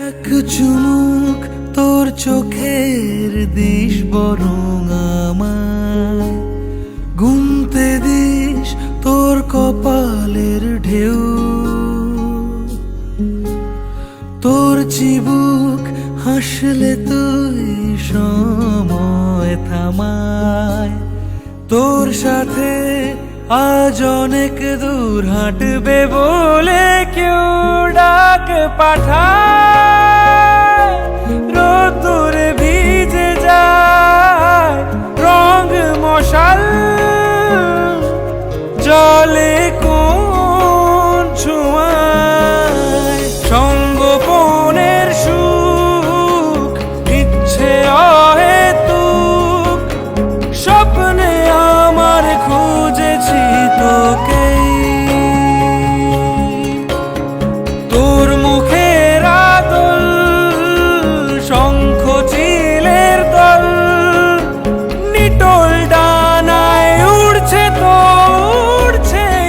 এক চুমুক তোর চোখের দিস বরং আমায় গুনতে দিস তোর কপালের ঢেউ, তোর চিবুক হাসলে তুই সময় থামায়, তোর সাথে আজ অনেক দূর হাঁটবে বলে কেউ ডাক পাঠায়, রোদ্দুরে ভিজে যায় রং মশাল, জলে কোন ছোঁয়ায় সঙ্গোপনের সুখ ইচ্ছে অহেতুক, স্বপ্নে আমার খুঁজেছি তোকে, তোর মুখের আদল শঙ্খ চিলের দল, নিটোল ডানায় উড়ছে তো উড়ছেই,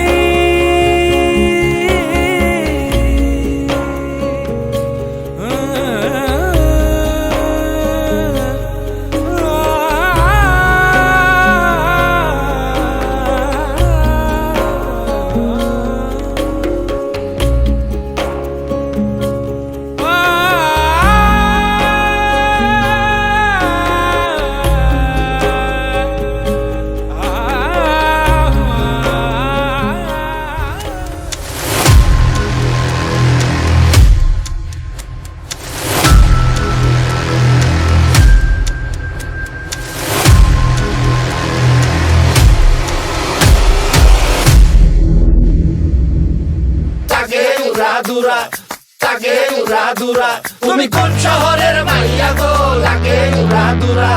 তুমি কোন শহরের মাইয়া গো লাগে উড়াদুরা।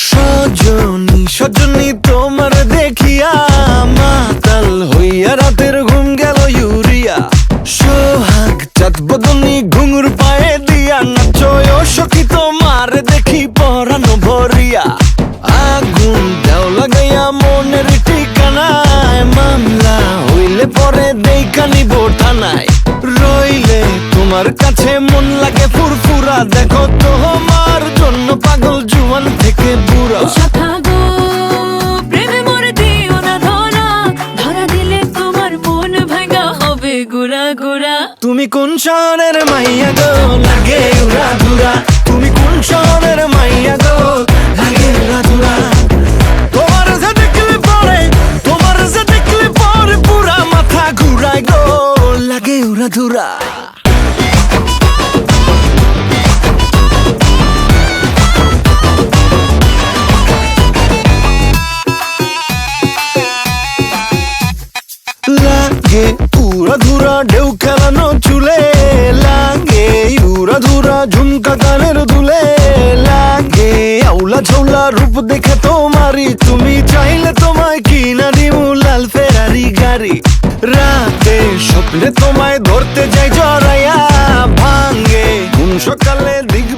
সজনী সজনী তোমার দেখিয়া মাতাল হইয়া রাতের ঘুম গেল ইউরিয়া, সোহাগ চাঁদ বদনী ঘুঙুর পায়ে দিয়া নাচয় সখী তোমার দেখি পরানো ভরিয়া, আগুন দেও লাগাইয়া মনের ঠিকানায়, মামলা হইলে পরে দেখা নিব থানায়, রইলে তোমার কাছে মন লাগে ফুরফুরা, দেখো তোমার জন্য পাগল জুয়ান থেকে বুড়া। তুমি কোন শহরের মাইয়া গো লাগে উড়াদুরা, তুমি কোন শহরের মাইয়া গো লাগে উড়াদুরা, তোমার যে দেখলে পরে তোমার যে দেখলে পরে পুরা মাথা ঘুরায় গো লাগে উড়াদুরা। লাগে উড়াধুরা ঢেউ খেলানো চুলে, লাগে উড়াধুরা ঝুমকা গানের দুলে, লাগে আউলা ঝৌলা রূপ দেখে তোমারি, তুমি চাইলে তোমায় কিনা দিমু লাল ফেরারি গাড়ি, রাতে স্বপ্নে তোমায় ধরতে যাই জড়াইয়া, ভাঙ্গে ঘুম সকালে দিক